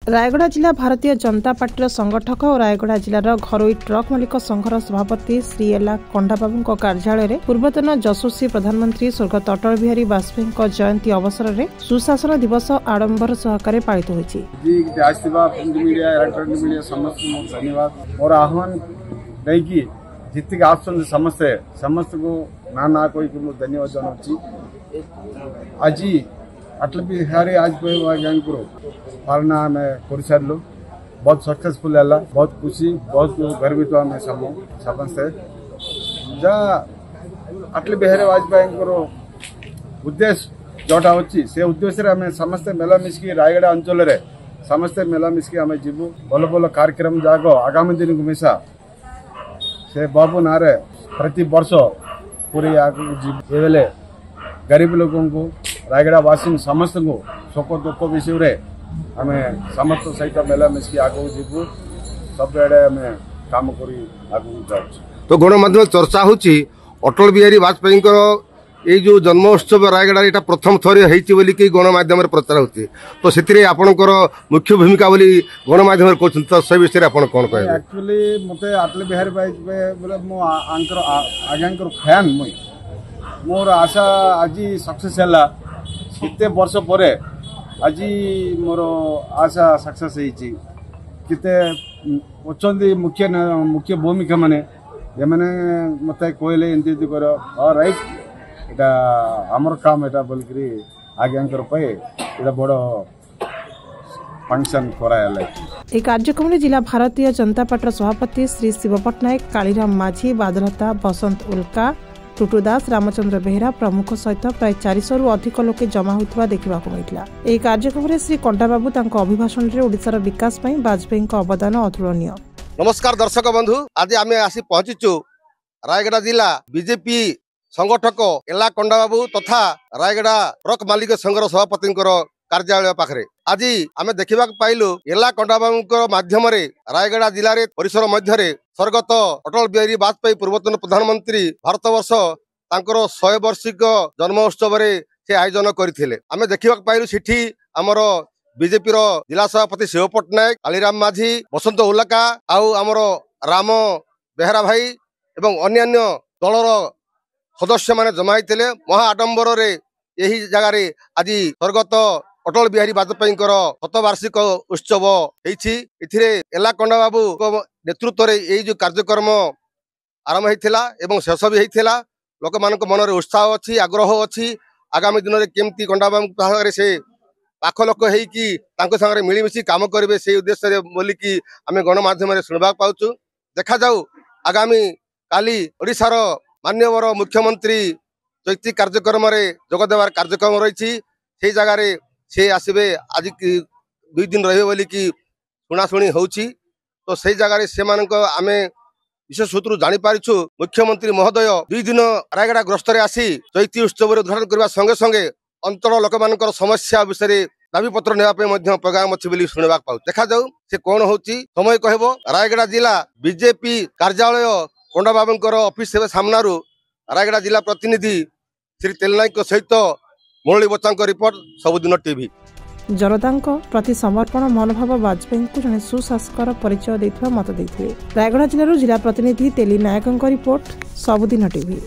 रायगढ़ जिला भारतीय जनता पार्टी संगठक और रायगढ़ जिलार घरोई ट्रक मालिक संघर सभापति श्री एला कंडाबाबू कार्यालय में पूर्वतन यशस्वी प्रधानमंत्री स्वर्गत अटल बिहारी वाजपेयी जयंती अवसर में सुशासन दिवस आडंबर सहकारे पालित होइछि। धन्यवाद और आह्वान नहीं जितक आसन समस्ते समस्त को ना कोई धन्यवाद जनाऊँ। आज अटल बिहारी वाजपेयी पालना आम कर सारू बहुत सक्सेसफुल है, बहुत खुशी बहुत गर्वित आम समस्ते जहाँ अटल बिहारी वाजपेयी उद्देश्य जोटा अच्छी से उद्देश्य आम समस्ते मिलामिशी रायगढ़ अंचल समस्ते मिलामिशी आम जीवु भल भल कार्यक्रम जाग आगामी दिन को मिशा से बाबू ना प्रति वर्ष पूरी आगे जीवे गरीब लोगों को रायगढ़ वासी समस्त को सुख दुख विषय आम समस्त सहित मिलामिशी आगे जीवु सब आड़े आम काम कर आगे जाऊँ। तो गणमाध्यम चर्चा होची अटल बिहारी वाजपेयी ये जो जन्मोत्सव रायगढ़ यहाँ प्रथम थर होती गणमाध्यम प्रचार होती तो से आपणकर मुख्य भूमिका बोली गणमाध्यम कहते तो से विषय आप कौन कहे? एक्चुअली मत अटल बिहारी वाजपेयी बोले मुझे आज्ञा फैन मुई मोर आशा आज सक्सेस है केते वर्ष पर आज मोर आशा सक्सेस होते अच्छा मुख्य मुख्य भूमिका माने ये मैंने मत कहले एमती कर राइट इटा आमर काम एटा बोलकर आज्ञा बड़ फंक्शन कराला। एक कार्यक्रम में जिला भारतीय जनता पार्टी सभापति श्री शिव पट्टनायक, कालीराम माझी, बादलता, बसंत उल्का, टुटू दास, रामचंद्र बेहेरा प्रमुख सहित प्राय 400 रु अधिक लोके जमा होता देखा मिलता। यह कार्यक्रम में श्री कंडाबाबू अभिभाषण में ओडिशार विकास वाजपेयी अवदान अतुलनीय। नमस्कार दर्शक बंधु, आज आम आसी पहुंचीचु रायगढ़ जिला बीजेपी संगठक एला कंडाबाबू तथा रायगढ़ ट्रक मालिक संघर सभापति कार्यालय पाखरे आज आम देखा पाइलु एला कंडाबाबू माध्यम रायगढ़ जिले में परिसर मध्य स्वर्गत अटल बिहारी वाजपेयी पूर्वतन प्रधानमंत्री भारतवर्ष 100 वार्षिक जन्मोत्सव से आयोजन करथिले। आम देखा पाइलु सिठी आमर बीजेपी जिला सभापति शिव पट्टनायक, कालीराम माझी, बसंत उल्का आउ आमर राम बेहेरा भाई एवं अन्यान्य दलर सदस्य माने जमा होते महा आडंबर यही जगार आज स्वर्गत अटल बिहारी वाजपेयी 100 वार्षिक उत्सव होती। एला कंडाबाबू नेतृत्व में यही जो कार्यक्रम आरंभ होता एवं शेष भी होता। लोक मान मन में उत्साह अच्छी, आग्रह अच्छी आगामी दिन में केमती कंडाबाबू से पाख लोक होंगे मिलमिशी काम करेंगे से उद्देश्य बोलिकी आम गणमाध्यम शुणा पाचु। देखा जाऊ आगामी काली ओडिशार मान्यवर मुख्यमंत्री चैती कार्यक्रम जोगदेवार कार्यक्रम रही से जगार से आसबे आज 2 दिन रही बोलिकी शुणाशुणी होची। तो से जगार से आम विशेष सूत्र जापारिछु मुख्यमंत्री महोदय 2 दिन रायगढ़ ग्रस्त आसी चैती उत्सव उद्घाटन करने संगे संगे अंचल लोक मान समस्या विषय दाबी पत्र नापी प्रोग्राम अच्छी शुणा पाऊ। देखा जाऊ से कौन होची समय कहब। रायगढ़ जिला बीजेपी कार्यालय कंडाबाबू ऑफिस सामनारू रायगढ़ जिला प्रतिनिधि श्री तेलनायक सहित मुरली बच्चा रिपोर्ट सबुदिन टीवी। जनता प्रति समर्पण मनोभाव वाजपेयी को जड़े सुशासकर परिचय देथिबा मत देथिले। रायगढ़ जिला जिला प्रतिनिधि तेली नायक रिपोर्ट सबुदिन टीवी।